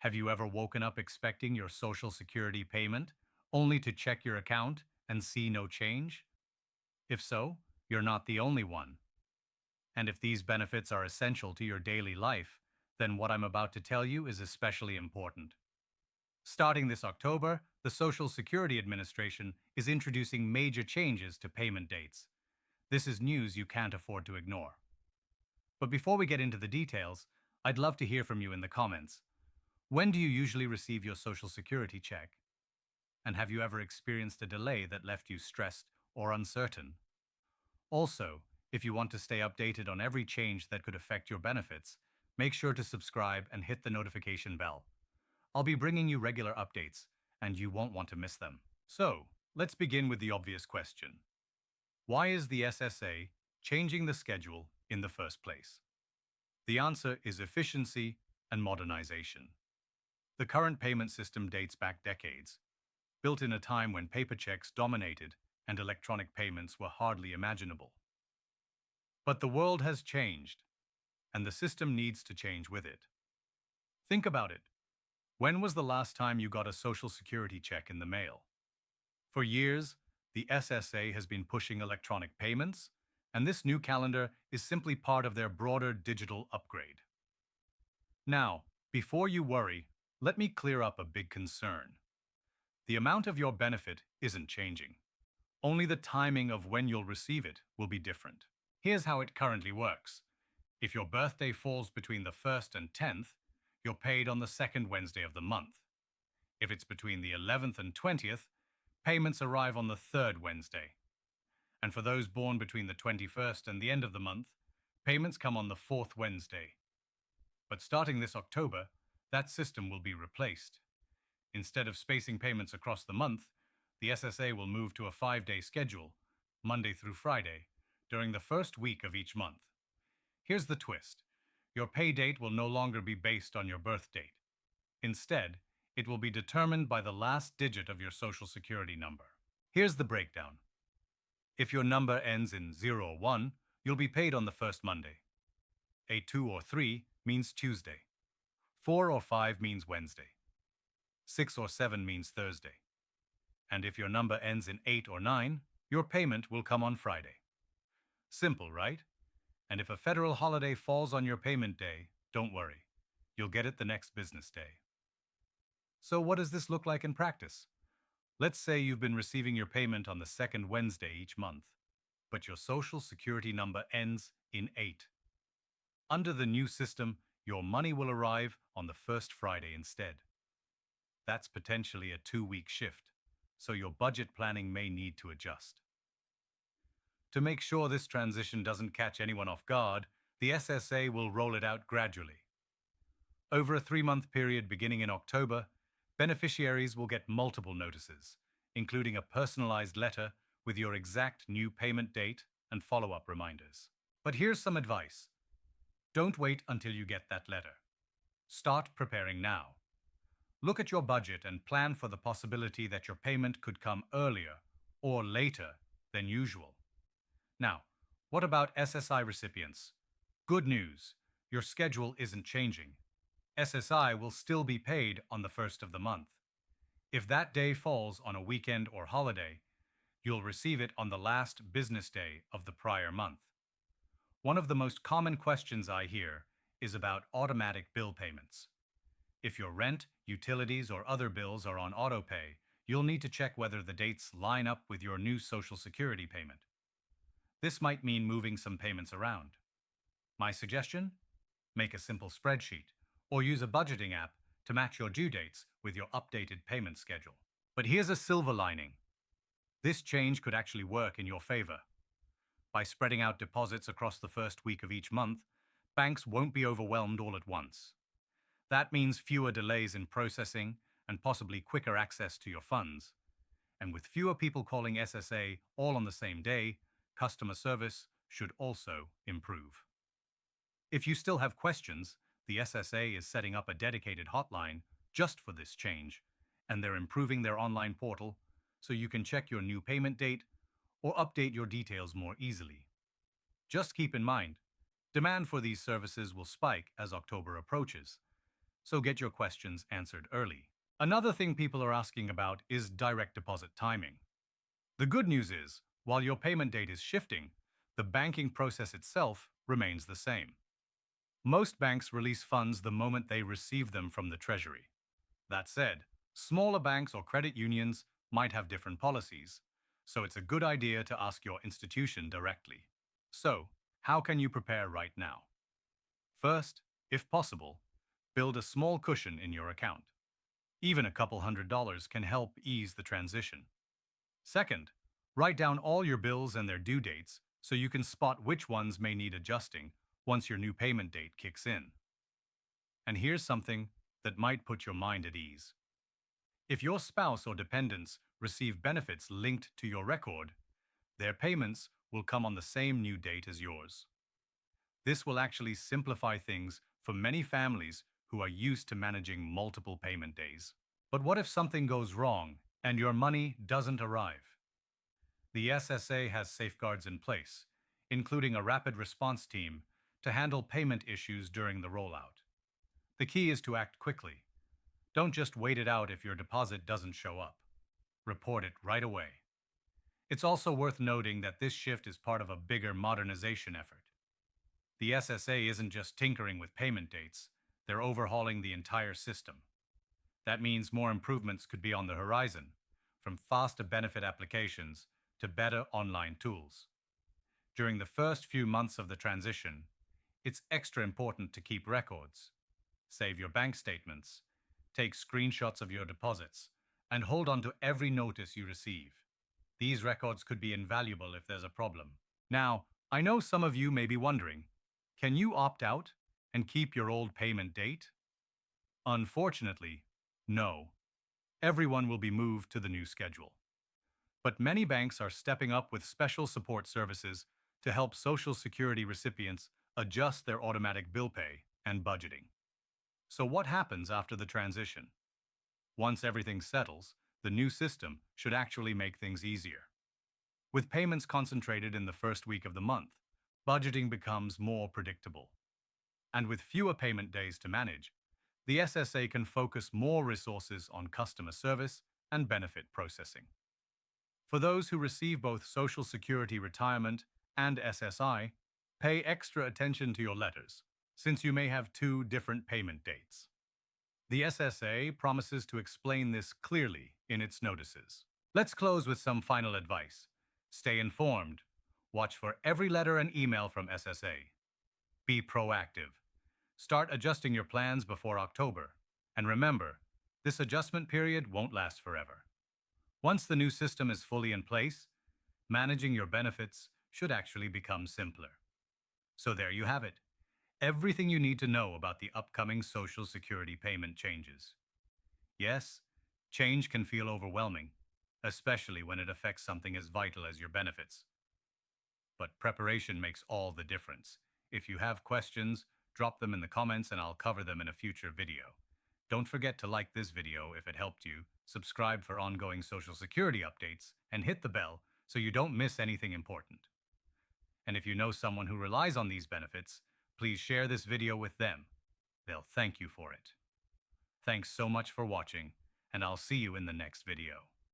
Have you ever woken up expecting your Social Security payment, only to check your account and see no change? If so, you're not the only one. And if these benefits are essential to your daily life, then what I'm about to tell you is especially important. Starting this October, the Social Security Administration is introducing major changes to payment dates. This is news you can't afford to ignore. But before we get into the details, I'd love to hear from you in the comments. When do you usually receive your Social Security check? And have you ever experienced a delay that left you stressed or uncertain? Also, if you want to stay updated on every change that could affect your benefits, make sure to subscribe and hit the notification bell. I'll be bringing you regular updates, and you won't want to miss them. So, let's begin with the obvious question. Why is the SSA changing the schedule in the first place? The answer is efficiency and modernization. The current payment system dates back decades, built in a time when paper checks dominated and electronic payments were hardly imaginable. But the world has changed, and the system needs to change with it. Think about it. When was the last time you got a Social Security check in the mail? For years, the SSA has been pushing electronic payments, and this new calendar is simply part of their broader digital upgrade. Now, before you worry, let me clear up a big concern. The amount of your benefit isn't changing. Only the timing of when you'll receive it will be different. Here's how it currently works. If your birthday falls between the 1st and 10th, you're paid on the second Wednesday of the month. If it's between the 11th and 20th, payments arrive on the third Wednesday. And for those born between the 21st and the end of the month, payments come on the fourth Wednesday. But starting this October, that system will be replaced. Instead of spacing payments across the month, the SSA will move to a 5-day schedule, Monday through Friday, during the first week of each month. Here's the twist. Your pay date will no longer be based on your birth date. Instead, it will be determined by the last digit of your Social Security number. Here's the breakdown. If your number ends in 0 or 1, you'll be paid on the first Monday. A 2 or 3 means Tuesday. 4 or 5 means Wednesday. 6 or 7 means Thursday. And if your number ends in 8 or 9, your payment will come on Friday. Simple, right? And if a federal holiday falls on your payment day, don't worry. You'll get it the next business day. So what does this look like in practice? Let's say you've been receiving your payment on the second Wednesday each month, but your Social Security number ends in 8. Under the new system, your money will arrive on the first Friday instead. That's potentially a 2-week shift, so your budget planning may need to adjust. To make sure this transition doesn't catch anyone off guard, the SSA will roll it out gradually. Over a 3-month period beginning in October, beneficiaries will get multiple notices, including a personalized letter with your exact new payment date and follow-up reminders. But here's some advice. Don't wait until you get that letter. Start preparing now. Look at your budget and plan for the possibility that your payment could come earlier or later than usual. Now, what about SSI recipients? Good news, your schedule isn't changing. SSI will still be paid on the first of the month. If that day falls on a weekend or holiday, you'll receive it on the last business day of the prior month. One of the most common questions I hear is about automatic bill payments. If your rent, utilities, or other bills are on autopay, you'll need to check whether the dates line up with your new Social Security payment. This might mean moving some payments around. My suggestion? Make a simple spreadsheet or use a budgeting app to match your due dates with your updated payment schedule. But here's a silver lining. This change could actually work in your favor. By spreading out deposits across the first week of each month, banks won't be overwhelmed all at once. That means fewer delays in processing and possibly quicker access to your funds. And with fewer people calling SSA all on the same day, customer service should also improve. If you still have questions, the SSA is setting up a dedicated hotline just for this change, and they're improving their online portal so you can check your new payment date or update your details more easily. Just keep in mind, demand for these services will spike as October approaches. so get your questions answered early. Another thing people are asking about is direct deposit timing. The good news is, while your payment date is shifting, the banking process itself remains the same. Most banks release funds the moment they receive them from the Treasury. That said, smaller banks or credit unions might have different policies, so it's a good idea to ask your institution directly. So, how can you prepare right now? First, if possible, build a small cushion in your account. Even a couple $100s can help ease the transition. Second, write down all your bills and their due dates so you can spot which ones may need adjusting once your new payment date kicks in. And here's something that might put your mind at ease. If your spouse or dependents receive benefits linked to your record, their payments will come on the same new date as yours. This will actually simplify things for many families who are used to managing multiple payment days. But what if something goes wrong and your money doesn't arrive? The SSA has safeguards in place, including a rapid response team to handle payment issues during the rollout. The key is to act quickly. Don't just wait it out if your deposit doesn't show up. Report it right away. It's also worth noting that this shift is part of a bigger modernization effort. The SSA isn't just tinkering with payment dates, they're overhauling the entire system. That means more improvements could be on the horizon, from faster benefit applications to better online tools. During the first few months of the transition, it's extra important to keep records. Save your bank statements, take screenshots of your deposits, and hold on to every notice you receive. These records could be invaluable if there's a problem. Now, I know some of you may be wondering, can you opt out and keep your old payment date? Unfortunately, no. Everyone will be moved to the new schedule. But many banks are stepping up with special support services to help Social Security recipients adjust their automatic bill pay and budgeting. So what happens after the transition? Once everything settles, the new system should actually make things easier. With payments concentrated in the first week of the month, budgeting becomes more predictable. And with fewer payment days to manage, the SSA can focus more resources on customer service and benefit processing. For those who receive both Social Security Retirement and SSI, pay extra attention to your letters, since you may have two different payment dates. The SSA promises to explain this clearly in its notices. Let's close with some final advice. Stay informed. Watch for every letter and email from SSA. Be proactive. Start adjusting your plans before October. And remember, this adjustment period won't last forever. Once the new system is fully in place, managing your benefits should actually become simpler. So there you have it. Everything you need to know about the upcoming Social Security payment changes. Yes, change can feel overwhelming, especially when it affects something as vital as your benefits. But preparation makes all the difference. If you have questions, drop them in the comments and I'll cover them in a future video. Don't forget to like this video if it helped you, subscribe for ongoing Social Security updates, and hit the bell so you don't miss anything important. And if you know someone who relies on these benefits, please share this video with them. They'll thank you for it. Thanks so much for watching, and I'll see you in the next video.